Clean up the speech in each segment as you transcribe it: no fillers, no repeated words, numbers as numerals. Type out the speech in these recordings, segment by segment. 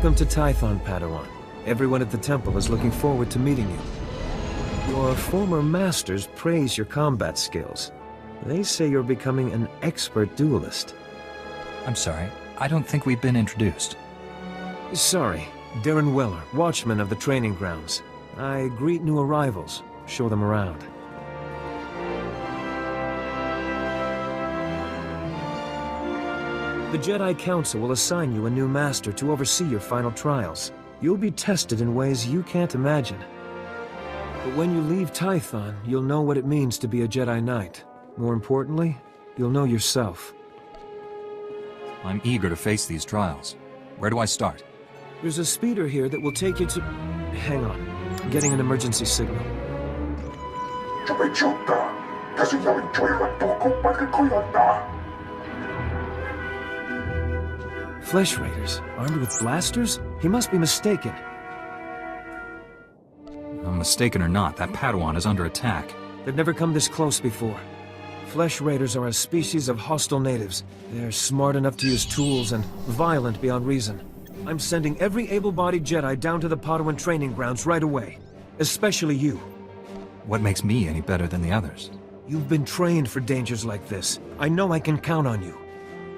Welcome to Tython, Padawan. Everyone at the temple is looking forward to meeting you. Your former masters praise your combat skills. They say you're becoming an expert duelist. I'm sorry, I don't think we've been introduced. Sorry, Darren Weller, watchman of the training grounds. I greet new arrivals, show them around. The Jedi Council will assign you a new master to oversee your final trials. You'll be tested in ways you can't imagine. But when you leave Tython, you'll know what it means to be a Jedi Knight. More importantly, you'll know yourself. I'm eager to face these trials. Where do I start? There's a speeder here that will take you to... Hang on. I'm getting an emergency signal. Flesh Raiders, armed with blasters? He must be mistaken. I'm mistaken or not, that Padawan is under attack. They've never come this close before. Flesh Raiders are a species of hostile natives. They're smart enough to use tools and violent beyond reason. I'm sending every able-bodied Jedi down to the Padawan training grounds right away. Especially you. What makes me any better than the others? You've been trained for dangers like this. I know I can count on you.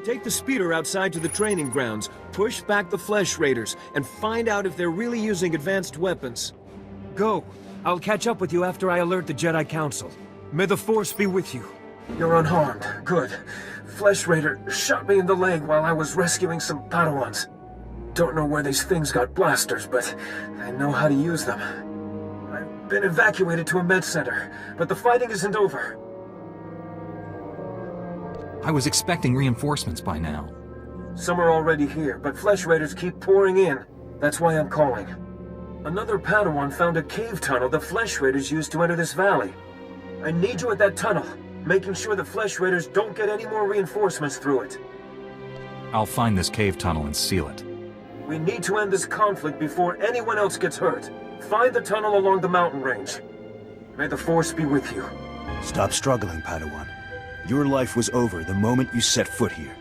Take the speeder outside to the training grounds, push back the Flesh Raiders, and find out if they're really using advanced weapons. Go. I'll catch up with you after I alert the Jedi Council. May the Force be with you. You're unharmed. Good. Flesh Raider shot me in the leg while I was rescuing some Padawans. Don't know where these things got blasters, but I know how to use them. I've been evacuated to a med center, but the fighting isn't over. I was expecting reinforcements by now. Some are already here, but Flesh Raiders keep pouring in. That's why I'm calling. Another Padawan found a cave tunnel the Flesh Raiders used to enter this valley. I need you at that tunnel, making sure the Flesh Raiders don't get any more reinforcements through it. I'll find this cave tunnel and seal it. We need to end this conflict before anyone else gets hurt. Find the tunnel along the mountain range. May the Force be with you. Stop struggling, Padawan. Your life was over the moment you set foot here.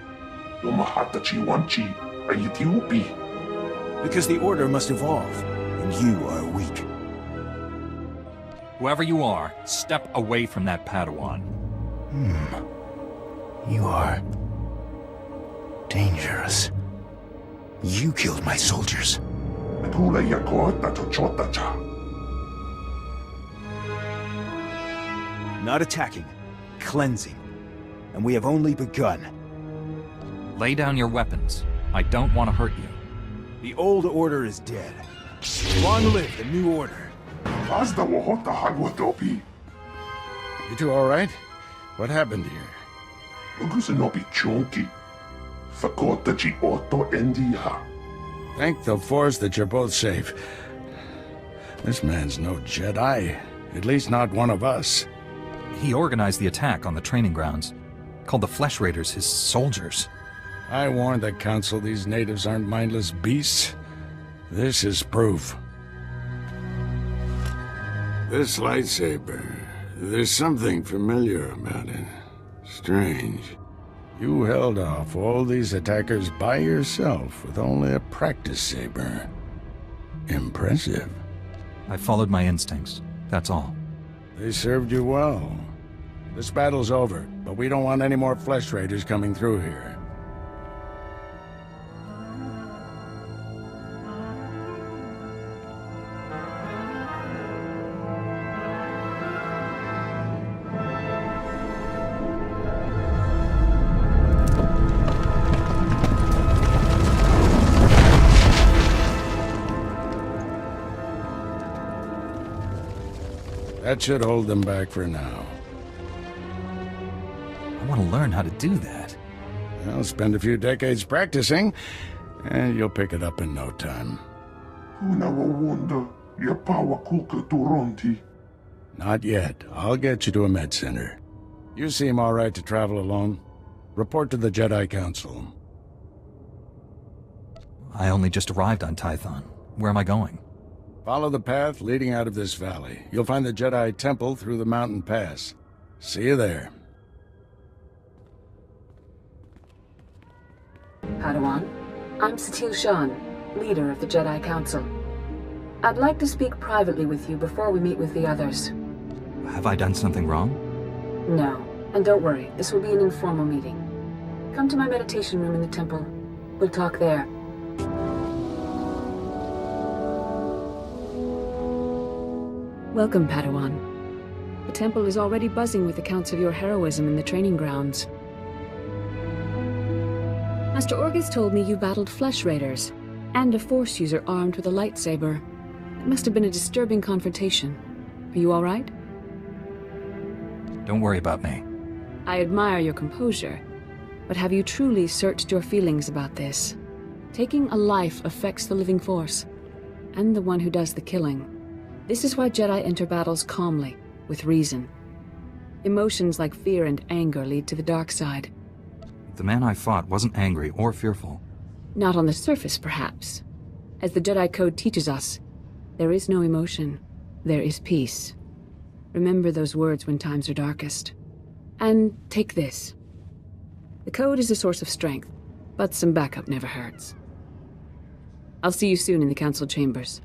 Because the Order must evolve, and you are weak. Whoever you are, step away from that Padawan. You are... dangerous. You killed my soldiers. Not attacking, cleansing. And we have only begun. Lay down your weapons. I don't want to hurt you. The old order is dead. Long live the new order. You two all right? What happened here? Thank the Force that you're both safe. This man's no Jedi. At least not one of us. He organized the attack on the training grounds. Called the Flesh Raiders his soldiers. I warned the Council these natives aren't mindless beasts. This is proof. This lightsaber, there's something familiar about it. Strange. You held off all these attackers by yourself with only a practice saber. Impressive. I followed my instincts, that's all. They served you well. This battle's over, but we don't want any more Flesh Raiders coming through here. That should hold them back for now. I want to learn how to do that. I'll spend a few decades practicing, and you'll pick it up in no time. Not yet. I'll get you to a med center. You seem all right to travel alone. Report to the Jedi Council. I only just arrived on Tython. Where am I going? Follow the path leading out of this valley. You'll find the Jedi Temple through the mountain pass. See you there. Padawan, I'm Satil Shan. leader of the Jedi Council. I'd like to speak privately with you before we meet with the others. Have I done something wrong? No, and don't worry, this will be an informal meeting. Come to my meditation room in the temple. We'll talk there. Welcome, Padawan. The temple is already buzzing with accounts of your heroism in the training grounds. Master Orgus told me you battled flesh raiders, and a Force user armed with a lightsaber. It must have been a disturbing confrontation. Are you all right? Don't worry about me. I admire your composure, but have you truly searched your feelings about this? Taking a life affects the living Force, and the one who does the killing. This is why Jedi enter battles calmly, with reason. Emotions like fear and anger lead to the dark side. The man I fought wasn't angry or fearful. Not on the surface, perhaps. As the Jedi Code teaches us, there is no emotion. There is peace. Remember those words when times are darkest. And take this. The Code is a source of strength, but some backup never hurts. I'll see you soon in the Council chambers.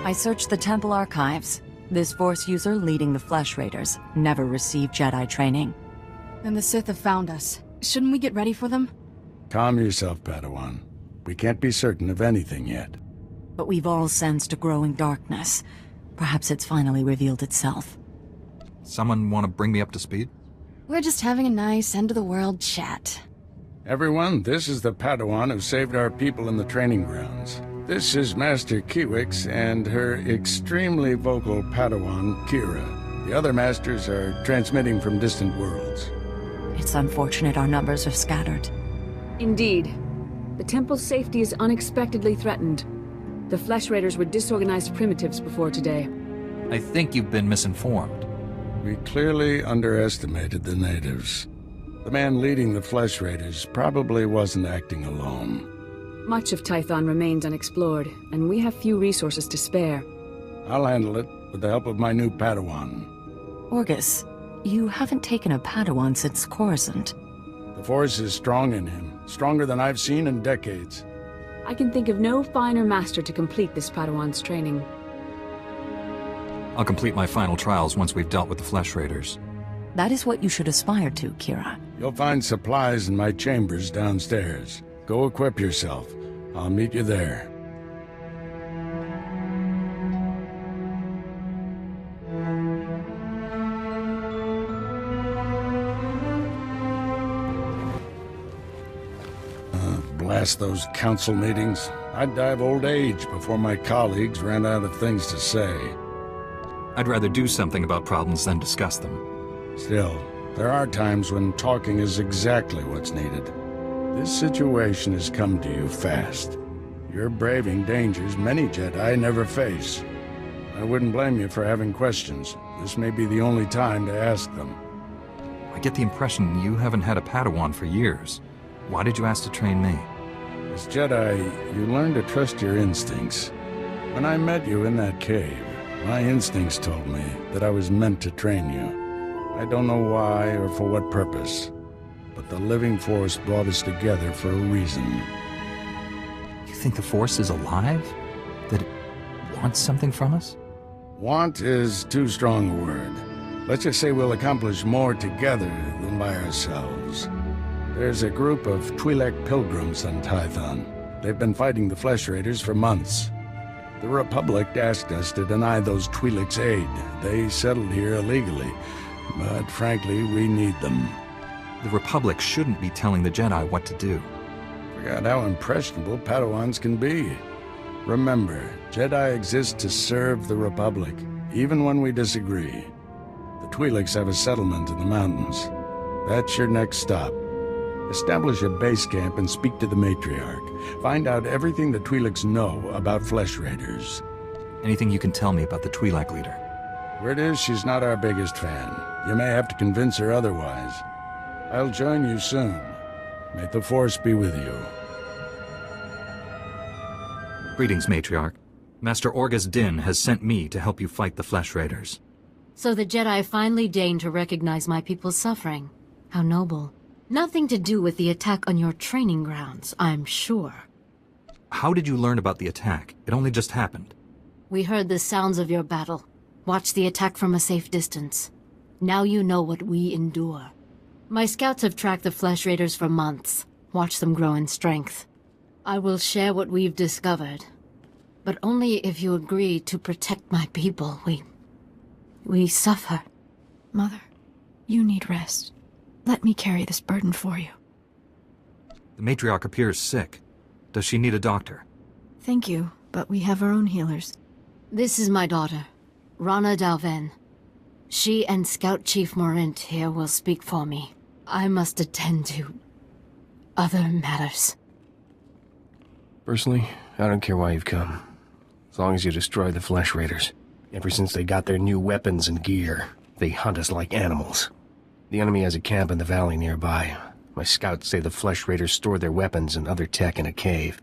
I searched the temple archives. This Force user leading the Flesh Raiders never received Jedi training. Then the Sith have found us. Shouldn't we get ready for them? Calm yourself, Padawan. We can't be certain of anything yet. But we've all sensed a growing darkness. Perhaps it's finally revealed itself. Someone want to bring me up to speed? We're just having a nice end-of-the-world chat. Everyone, this is the Padawan who saved our people in the training grounds. This is Master Kiwix and her extremely vocal Padawan, Kira. The other masters are transmitting from distant worlds. It's unfortunate our numbers are scattered. Indeed. The temple's safety is unexpectedly threatened. The Flesh Raiders were disorganized primitives before today. I think you've been misinformed. We clearly underestimated the natives. The man leading the Flesh Raiders probably wasn't acting alone. Much of Tython remains unexplored, and we have few resources to spare. I'll handle it with the help of my new Padawan. Orgus, you haven't taken a Padawan since Coruscant. The Force is strong in him, stronger than I've seen in decades. I can think of no finer master to complete this Padawan's training. I'll complete my final trials once we've dealt with the Flesh Raiders. That is what you should aspire to, Kira. You'll find supplies in my chambers downstairs. Go equip yourself. I'll meet you there. Blast those council meetings. I'd die of old age before my colleagues ran out of things to say. I'd rather do something about problems than discuss them. Still, there are times when talking is exactly what's needed. This situation has come to you fast. You're braving dangers many Jedi never face. I wouldn't blame you for having questions. This may be the only time to ask them. I get the impression you haven't had a Padawan for years. Why did you ask to train me? As Jedi, you learn to trust your instincts. When I met you in that cave, my instincts told me that I was meant to train you. I don't know why or for what purpose. But the living Force brought us together for a reason. You think the Force is alive? That it wants something from us? Want is too strong a word. Let's just say we'll accomplish more together than by ourselves. There's a group of Twi'lek pilgrims on Tython. They've been fighting the Flesh Raiders for months. The Republic asked us to deny those Twi'leks aid. They settled here illegally, but frankly, we need them. The Republic shouldn't be telling the Jedi what to do. Forgot how impressionable Padawans can be. Remember, Jedi exist to serve the Republic, even when we disagree. The Twi'leks have a settlement in the mountains. That's your next stop. Establish a base camp and speak to the matriarch. Find out everything the Twi'leks know about Flesh Raiders. Anything you can tell me about the Twi'lek leader? Word is she's not our biggest fan. You may have to convince her otherwise. I'll join you soon. May the Force be with you. Greetings, Matriarch. Master Orgus Din has sent me to help you fight the Flesh Raiders. So the Jedi finally deigned to recognize my people's suffering. How noble. Nothing to do with the attack on your training grounds, I'm sure. How did you learn about the attack? It only just happened. We heard the sounds of your battle. Watched the attack from a safe distance. Now you know what we endure. My scouts have tracked the Flesh Raiders for months. Watched them grow in strength. I will share what we've discovered. But only if you agree to protect my people. We suffer. Mother, you need rest. Let me carry this burden for you. The Matriarch appears sick. Does she need a doctor? Thank you, but we have our own healers. This is my daughter, Rana Dalven. She and Scout Chief Morint here will speak for me. I must attend to other matters. Personally, I don't care why you've come. As long as you destroy the Flesh Raiders. Ever since they got their new weapons and gear, they hunt us like animals. The enemy has a camp in the valley nearby. My scouts say the Flesh Raiders store their weapons and other tech in a cave.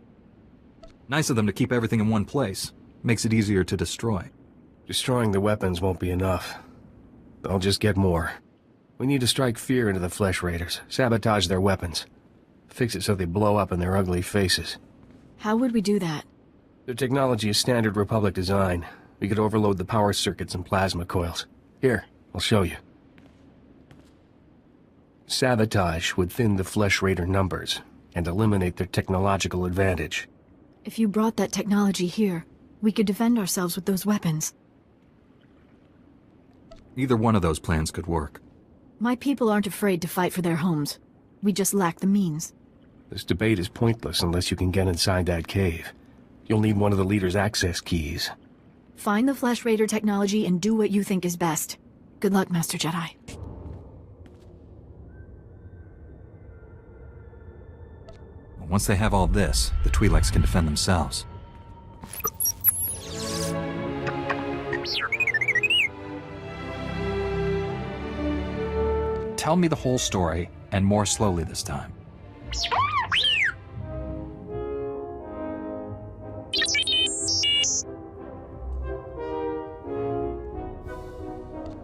Nice of them to keep everything in one place. Makes it easier to destroy. Destroying the weapons won't be enough. They'll just get more. We need to strike fear into the Flesh Raiders, sabotage their weapons. Fix it so they blow up in their ugly faces. How would we do that? Their technology is standard Republic design. We could overload the power circuits and plasma coils. Here, I'll show you. Sabotage would thin the Flesh Raider numbers and eliminate their technological advantage. If you brought that technology here, we could defend ourselves with those weapons. Either one of those plans could work. My people aren't afraid to fight for their homes. We just lack the means. This debate is pointless unless you can get inside that cave. You'll need one of the leader's access keys. Find the Flesh Raider technology and do what you think is best. Good luck, Master Jedi. Once they have all this, the Twi'leks can defend themselves. Tell me the whole story, and more slowly this time.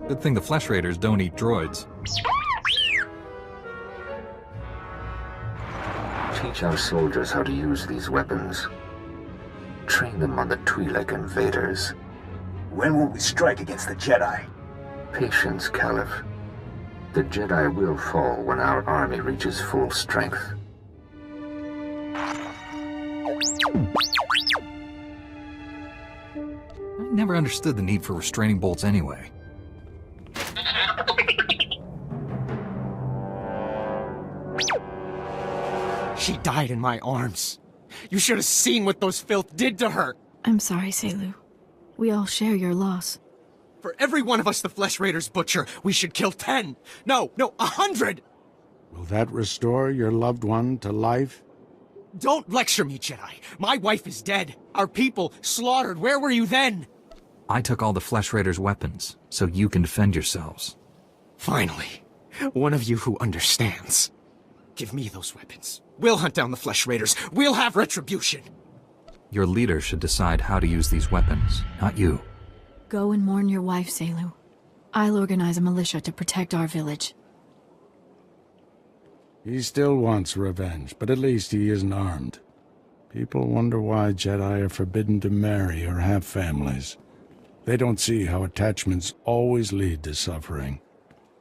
Good thing the Flesh Raiders don't eat droids. Teach our soldiers how to use these weapons. Train them on the Twi'lek invaders. When will we strike against the Jedi? Patience, Caliph. The Jedi will fall when our army reaches full strength. I never understood the need for restraining bolts anyway. She died in my arms. You should have seen what those filth did to her. I'm sorry, Selu. We all share your loss. For every one of us the Flesh Raiders butcher, we should kill 10. No, 100! Will that restore your loved one to life? Don't lecture me, Jedi. My wife is dead. Our people slaughtered. Where were you then? I took all the Flesh Raiders' weapons, so you can defend yourselves. Finally, one of you who understands. Give me those weapons. We'll hunt down the Flesh Raiders. We'll have retribution. Your leader should decide how to use these weapons, not you. Go and mourn your wife, Selu. I'll organize a militia to protect our village. He still wants revenge, but at least he isn't armed. People wonder why Jedi are forbidden to marry or have families. They don't see how attachments always lead to suffering.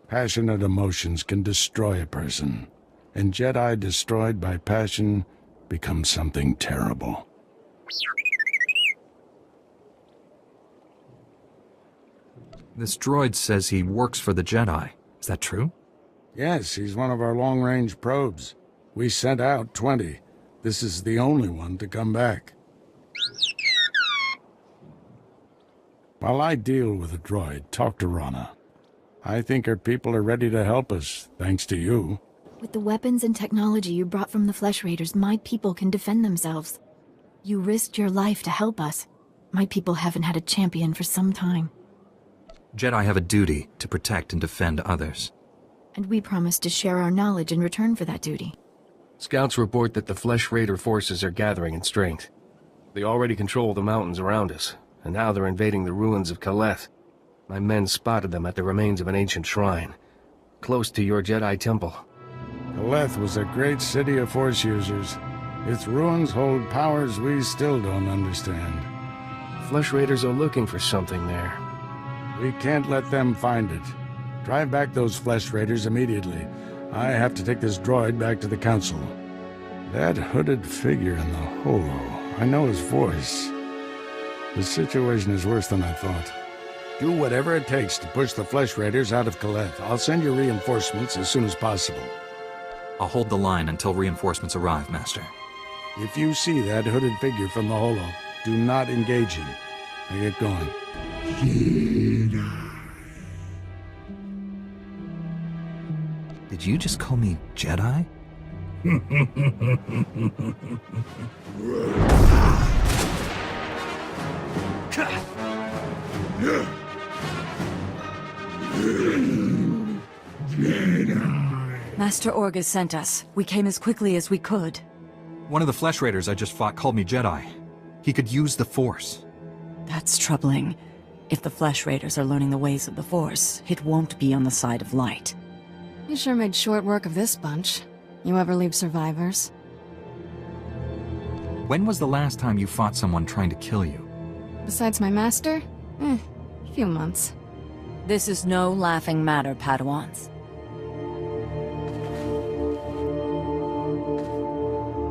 Passionate emotions can destroy a person, and Jedi destroyed by passion become something terrible. This droid says he works for the Jedi. Is that true? Yes, he's one of our long-range probes. We sent out 20. This is the only one to come back. While I deal with the droid, talk to Rana. I think her people are ready to help us, thanks to you. With the weapons and technology you brought from the Flesh Raiders, my people can defend themselves. You risked your life to help us. My people haven't had a champion for some time. Jedi have a duty to protect and defend others. And we promised to share our knowledge in return for that duty. Scouts report that the Flesh Raider forces are gathering in strength. They already control the mountains around us, and now they're invading the ruins of Kaleth. My men spotted them at the remains of an ancient shrine, close to your Jedi temple. Kaleth was a great city of Force users. Its ruins hold powers we still don't understand. Flesh Raiders are looking for something there. We can't let them find it. Drive back those Flesh Raiders immediately. I have to take this droid back to the Council. That hooded figure in the holo, I know his voice. The situation is worse than I thought. Do whatever it takes to push the Flesh Raiders out of Kaleth. I'll send you reinforcements as soon as possible. I'll hold the line until reinforcements arrive, Master. If you see that hooded figure from the holo, do not engage him. Now get going. Did you just call me Jedi? Master Orgus sent us. We came as quickly as we could. One of the Flesh Raiders I just fought called me Jedi. He could use the Force. That's troubling. If the Flesh Raiders are learning the ways of the Force, it won't be on the side of light. You sure made short work of this bunch. You ever leave survivors? When was the last time you fought someone trying to kill you? Besides my master? Few months. This is no laughing matter, Padawans.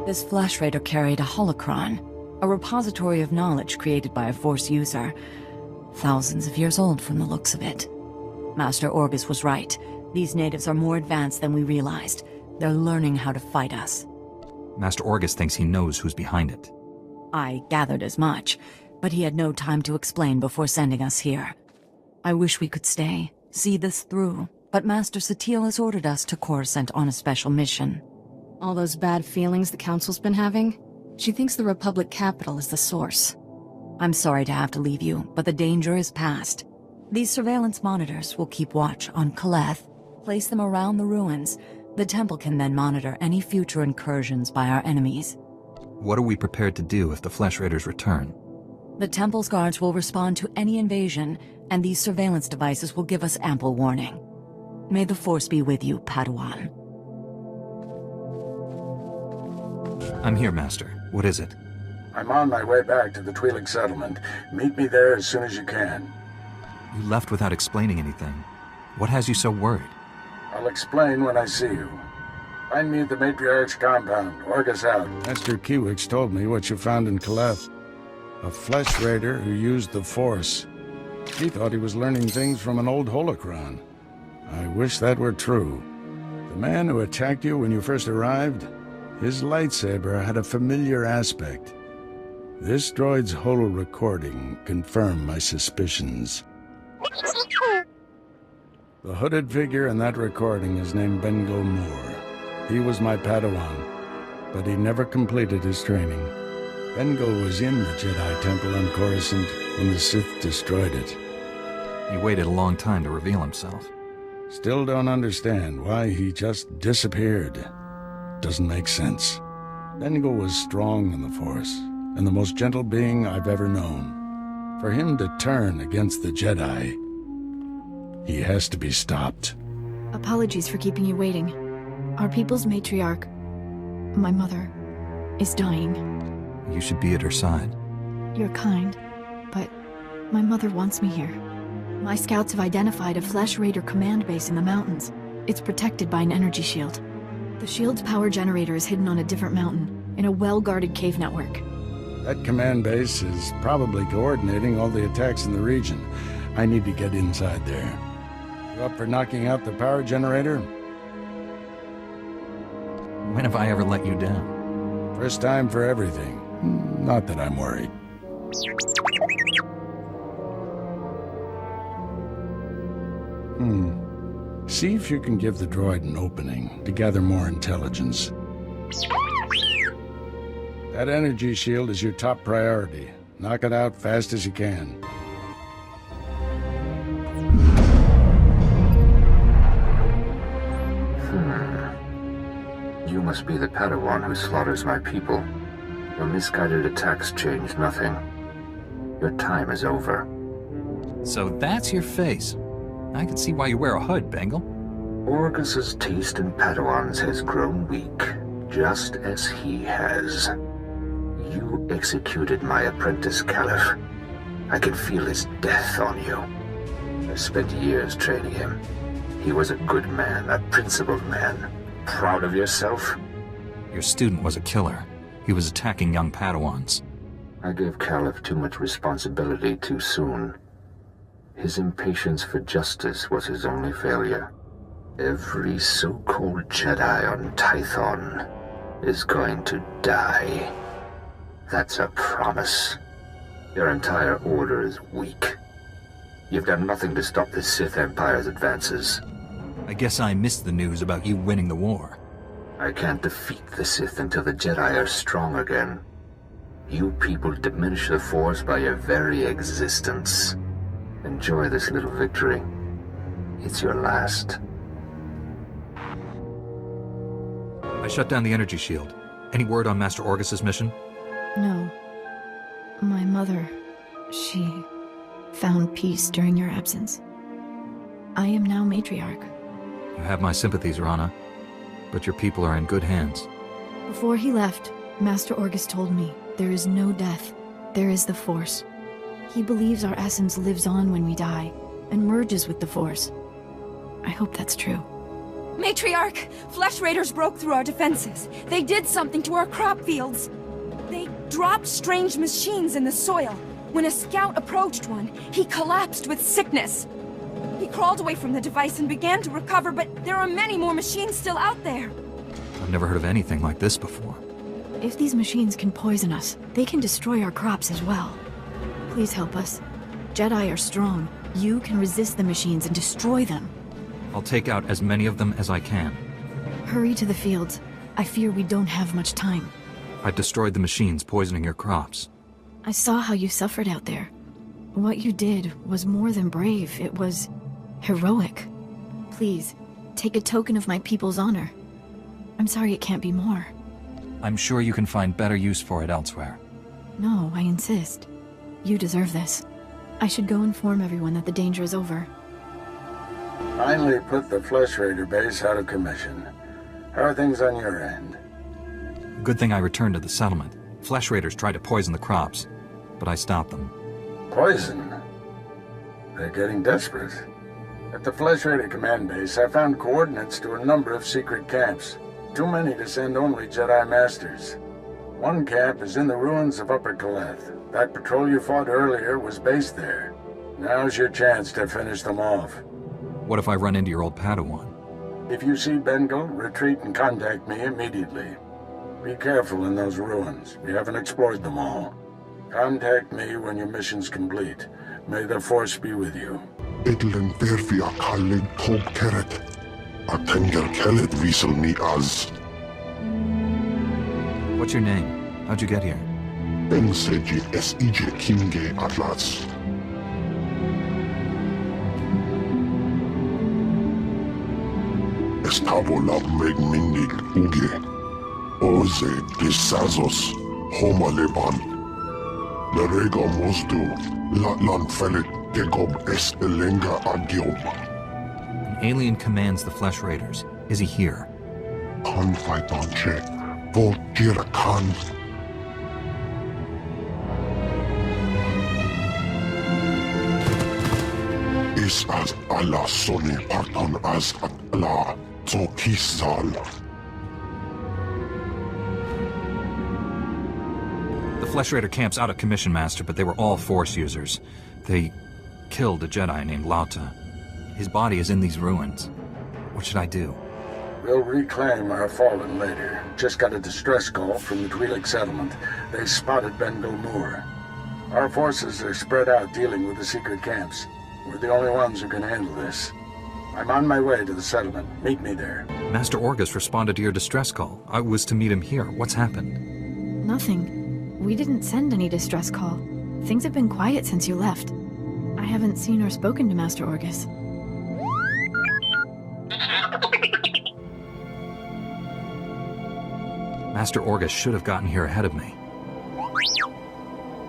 This Flesh Raider carried a holocron, a repository of knowledge created by a Force user. Thousands of years old from the looks of it. Master Orgus was right. These natives are more advanced than we realized. They're learning how to fight us. Master Orgus thinks he knows who's behind it. I gathered as much, but he had no time to explain before sending us here. I wish we could stay, see this through, but Master SWTOR has ordered us to Coruscant on a special mission. All those bad feelings the Council's been having? She thinks the Republic capital is the source. I'm sorry to have to leave you, but the danger is past. These surveillance monitors will keep watch on Kaleth, place them around the ruins. The temple can then monitor any future incursions by our enemies. What are we prepared to do if the Flesh Raiders return? The temple's guards will respond to any invasion, and these surveillance devices will give us ample warning. May the Force be with you, Padawan. I'm here, Master. What is it? I'm on my way back to the Twi'lek settlement. Meet me there as soon as you can. You left without explaining anything. What has you so worried? I'll explain when I see you. Find me at the Matriarch's compound. Orgus out. Master Kiwix told me what you found in Kaleth. A Flesh Raider who used the Force. He thought he was learning things from an old holocron. I wish that were true. The man who attacked you when you first arrived, his lightsaber had a familiar aspect. This droid's holo recording confirmed my suspicions. The hooded figure in that recording is named Bengal Moore. He was my Padawan, but he never completed his training. Bengal was in the Jedi Temple on Coruscant when the Sith destroyed it. He waited a long time to reveal himself. Still don't understand why he just disappeared. Doesn't make sense. Bengal was strong in the Force, and the most gentle being I've ever known. For him to turn against the Jedi, he has to be stopped. Apologies for keeping you waiting. Our people's matriarch, my mother, is dying. You should be at her side. You're kind, but my mother wants me here. My scouts have identified a Flesh Raider command base in the mountains. It's protected by an energy shield. The shield's power generator is hidden on a different mountain, in a well-guarded cave network. That command base is probably coordinating all the attacks in the region. I need to get inside there. You up for knocking out the power generator? When have I ever let you down? First time for everything. Not that I'm worried. See if you can give the droid an opening to gather more intelligence. That energy shield is your top priority. Knock it out fast as you can. You must be the Padawan who slaughters my people. Your misguided attacks changed nothing. Your time is over. So that's your face. I can see why you wear a hood, Bengal. Orgus's taste in Padawans has grown weak, just as he has. You executed my apprentice, Caliph. I can feel his death on you. I spent years training him. He was a good man, a principled man. Proud of yourself? Your student was a killer. He was attacking young Padawans. I gave Caliph too much responsibility too soon. His impatience for justice was his only failure. Every so-called Jedi on Tython is going to die. That's a promise. Your entire order is weak. You've done nothing to stop the Sith Empire's advances. I guess I missed the news about you winning the war. I can't defeat the Sith until the Jedi are strong again. You people diminish the Force by your very existence. Enjoy this little victory. It's your last. I shut down the energy shield. Any word on Master Orgus's mission? No. My mother, she found peace during your absence. I am now matriarch. You have my sympathies, Rana. But your people are in good hands. Before he left, Master Orgus told me there is no death. There is the Force. He believes our essence lives on when we die, and merges with the Force. I hope that's true. Matriarch! Flesh Raiders broke through our defenses. They did something to our crop fields. They dropped strange machines in the soil. When a scout approached one, he collapsed with sickness. He crawled away from the device and began to recover, but there are many more machines still out there. I've never heard of anything like this before. If these machines can poison us, they can destroy our crops as well. Please help us. Jedi are strong. You can resist the machines and destroy them. I'll take out as many of them as I can. Hurry to the fields. I fear we don't have much time. I destroyed the machines poisoning your crops. I saw how you suffered out there. What you did was more than brave. It was heroic. Please, take a token of my people's honor. I'm sorry it can't be more. I'm sure you can find better use for it elsewhere. No, I insist. You deserve this. I should go inform everyone that the danger is over. Finally put the Flesh Raider base out of commission. How are things on your end? Good thing I returned to the settlement. Flesh Raiders tried to poison the crops, but I stopped them. Poison? They're getting desperate. At the Flesh Raider command base, I found coordinates to a number of secret camps. Too many to send only Jedi Masters. One camp is in the ruins of Upper Kaleth. That patrol you fought earlier was based there. Now's your chance to finish them off. What if I run into your old Padawan? If you see Bengal, retreat and contact me immediately. Be careful in those ruins. We haven't explored them all. Contact me when your mission's complete. May the Force be with you. Edlen verfi a kallig tog keret. A tenger kellet visel ni az. What's your name? How'd you get here? Benseji SEJ Kinge Atlas. Estavo lab meg minnig uge. Oze disazos homa leban. Lerega mosdu latlan felet gegob es elenga agiob. An alien commands the Flesh Raiders. Is he here? Kan faitanche vol jira kan. Is as Allah soni parton as at Allah zokisal. The Flesh Raider camp's out of commission, Master, but they were all Force users. They killed a Jedi named Lauta. His body is in these ruins. What should I do? We'll reclaim our fallen later. Just got a distress call from the Twi'lek settlement. They spotted Bengal Moor. Our forces are spread out dealing with the secret camps. We're the only ones who can handle this. I'm on my way to the settlement. Meet me there. Master Orgus responded to your distress call. I was to meet him here. What's happened? Nothing. We didn't send any distress call. Things have been quiet since you left. I haven't seen or spoken to Master Orgus. Master Orgus should have gotten here ahead of me.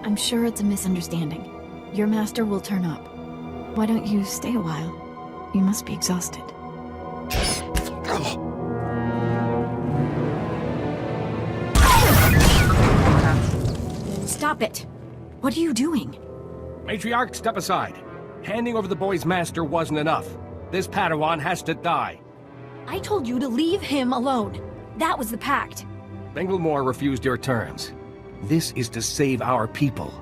I'm sure it's a misunderstanding. Your master will turn up. Why don't you stay a while? You must be exhausted. Stop it! What are you doing? Matriarch, step aside. Handing over the boy's master wasn't enough. This Padawan has to die. I told you to leave him alone. That was the pact. Bengilmore refused your terms. This is to save our people.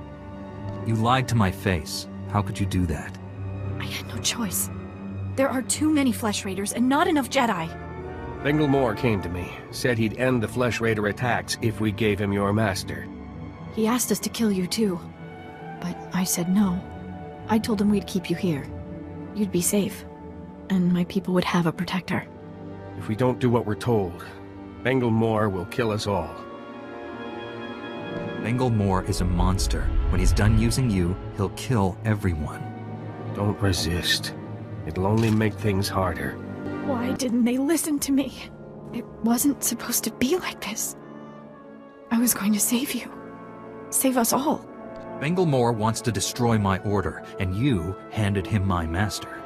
You lied to my face. How could you do that? I had no choice. There are too many Flesh Raiders and not enough Jedi. Bengilmore came to me, said he'd end the Flesh Raider attacks if we gave him your master. He asked us to kill you too. But I said no. I told him we'd keep you here. You'd be safe. And my people would have a protector. If we don't do what we're told, Bengilmore will kill us all. Bengilmore is a monster. When he's done using you, he'll kill everyone. Don't resist. It'll only make things harder. Why didn't they listen to me? It wasn't supposed to be like this. I was going to save you. Save us all. Bengilmore wants to destroy my order, and you handed him my master.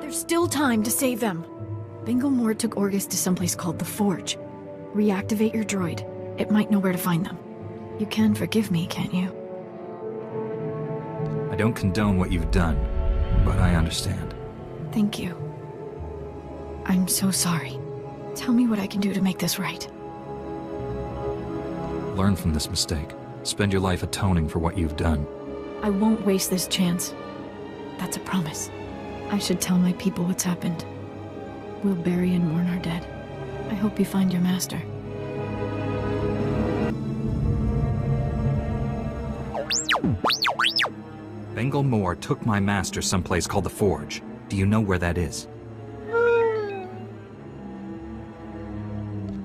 There's still time to save them. Bengilmore took Orgus to someplace called the Forge. Reactivate your droid. It might know where to find them. You can forgive me, can't you? I don't condone what you've done, but I understand. Thank you. I'm so sorry. Tell me what I can do to make this right. Learn from this mistake. Spend your life atoning for what you've done. I won't waste this chance. That's a promise. I should tell my people what's happened. We'll bury and mourn our dead. I hope you find your master. Bengilmore took my master someplace called the Forge. Do you know where that is?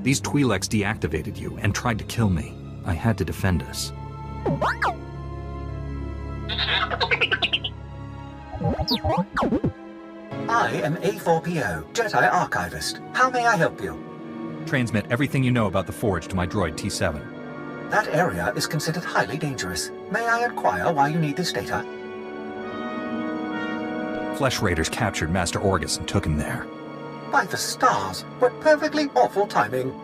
These Twi'leks deactivated you and tried to kill me. I had to defend us. I am A4PO, Jedi Archivist. How may I help you? Transmit everything you know about the Forge to my droid T7. That area is considered highly dangerous. May I inquire why you need this data? Flesh Raiders captured Master Orgus and took him there. By the stars, what perfectly awful timing.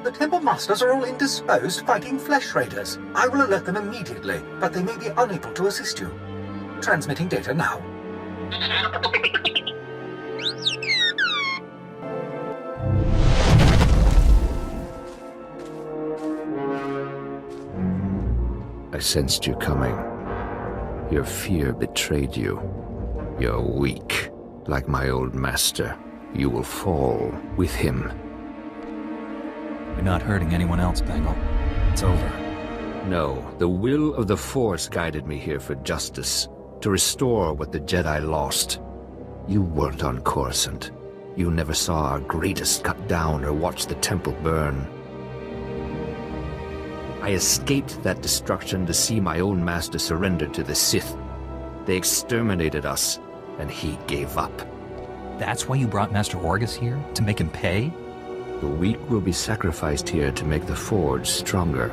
The Temple Masters are all indisposed fighting Flesh Raiders. I will alert them immediately, but they may be unable to assist you. Transmitting data now. I sensed you coming. Your fear betrayed you. You're weak, like my old master. You will fall with him. You're not hurting anyone else, Bengal. It's over. No, the will of the Force guided me here for justice, to restore what the Jedi lost. You weren't on Coruscant. You never saw our greatest cut down or watched the temple burn. I escaped that destruction to see my own master surrender to the Sith. They exterminated us, and he gave up. That's why you brought Master Orgus here? To make him pay? The weak will be sacrificed here to make the Forge stronger.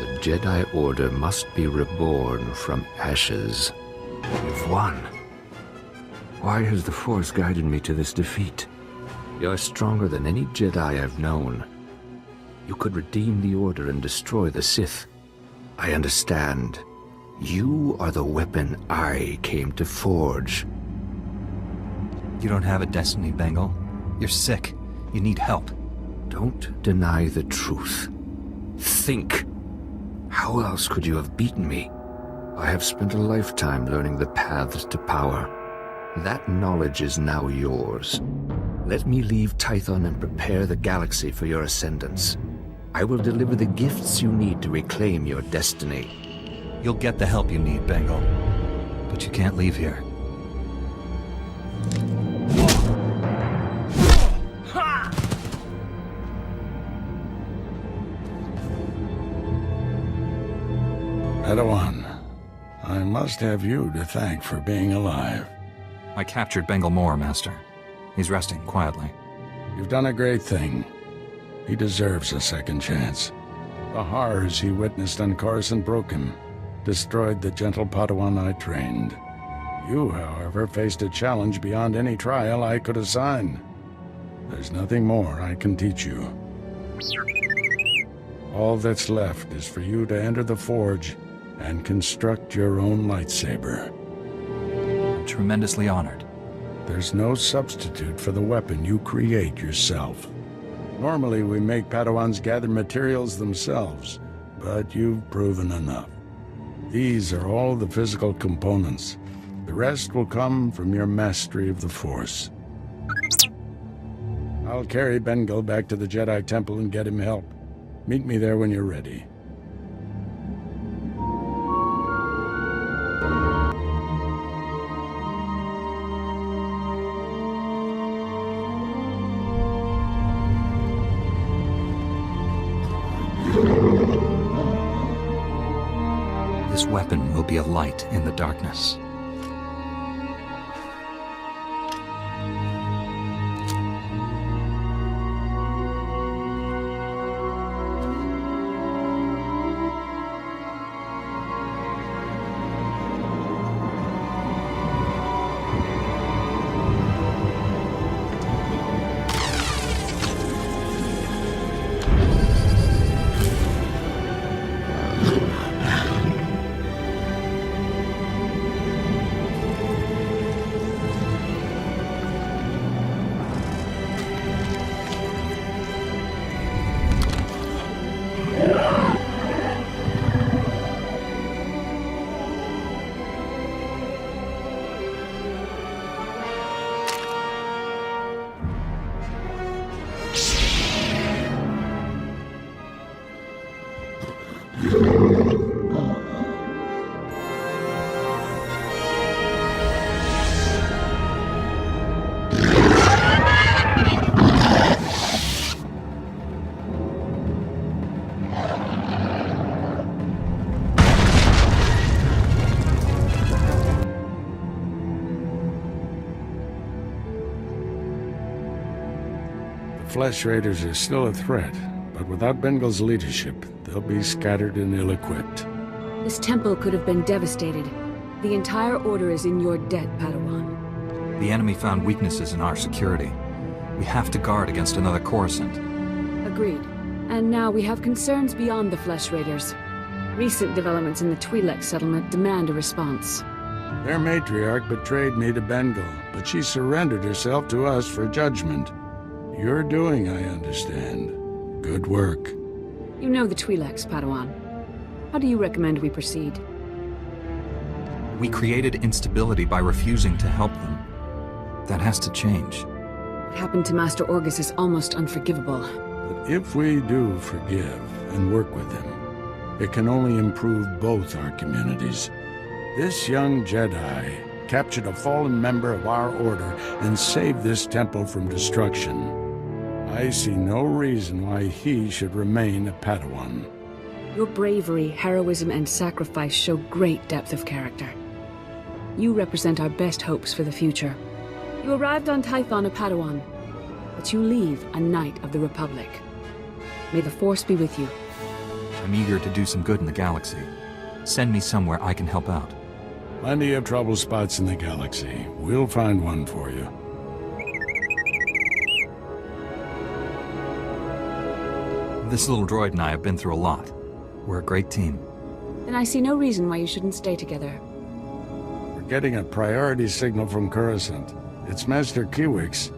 The Jedi Order must be reborn from ashes. You've won. Why has the Force guided me to this defeat? You're stronger than any Jedi I've known. You could redeem the Order and destroy the Sith. I understand. You are the weapon I came to forge. You don't have a destiny, Bengal. You're sick. You need help. Don't deny the truth. Think. How else could you have beaten me? I have spent a lifetime learning the paths to power. That knowledge is now yours. Let me leave Tython and prepare the galaxy for your ascendance. I will deliver the gifts you need to reclaim your destiny. You'll get the help you need, Bengal. But you can't leave here. Padawan, I must have you to thank for being alive. I captured Bengal Moore, Master. He's resting quietly. You've done a great thing. He deserves a second chance. The horrors he witnessed on Coruscant broke him, destroyed the gentle Padawan I trained. You, however, faced a challenge beyond any trial I could assign. There's nothing more I can teach you. All that's left is for you to enter the forge and construct your own lightsaber. I'm tremendously honored. There's no substitute for the weapon you create yourself. Normally, we make Padawans gather materials themselves, but you've proven enough. These are all the physical components. The rest will come from your mastery of the Force. I'll carry Bengal back to the Jedi Temple and get him help. Meet me there when you're ready. This weapon will be a light in the darkness. Flesh Raiders are still a threat, but without Bengal's leadership, they'll be scattered and ill-equipped. This temple could have been devastated. The entire order is in your debt, Padawan. The enemy found weaknesses in our security. We have to guard against another Coruscant. Agreed. And now we have concerns beyond the Flesh Raiders. Recent developments in the Twi'lek settlement demand a response. Their matriarch betrayed me to Bengal, but she surrendered herself to us for judgment. You're doing, I understand. Good work. You know the Twi'leks, Padawan. How do you recommend we proceed? We created instability by refusing to help them. That has to change. What happened to Master Orgus is almost unforgivable. But if we do forgive and work with him, it can only improve both our communities. This young Jedi captured a fallen member of our order and saved this temple from destruction. I see no reason why he should remain a Padawan. Your bravery, heroism, and sacrifice show great depth of character. You represent our best hopes for the future. You arrived on Tython a Padawan, but you leave a Knight of the Republic. May the Force be with you. I'm eager to do some good in the galaxy. Send me somewhere I can help out. Plenty of trouble spots in the galaxy. We'll find one for you. This little droid and I have been through a lot. We're a great team. Then I see no reason why you shouldn't stay together. We're getting a priority signal from Coruscant. It's Master Kiwix.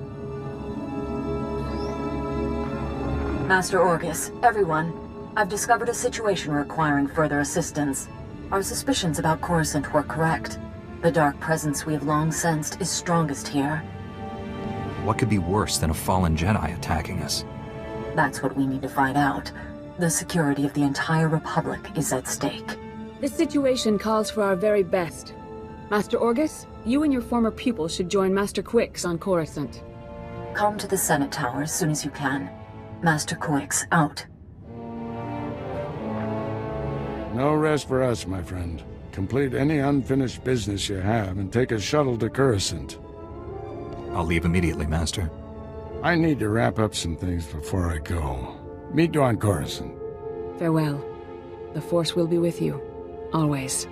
Master Orgus, everyone. I've discovered a situation requiring further assistance. Our suspicions about Coruscant were correct. The dark presence we have long sensed is strongest here. What could be worse than a fallen Jedi attacking us? That's what we need to find out. The security of the entire Republic is at stake. This situation calls for our very best. Master Orgus, you and your former pupil should join Master Quix on Coruscant. Come to the Senate Tower as soon as you can. Master Quix, out. No rest for us, my friend. Complete any unfinished business you have and take a shuttle to Coruscant. I'll leave immediately, Master. I need to wrap up some things before I go. Meet you on Coruscant. Farewell. The Force will be with you. Always.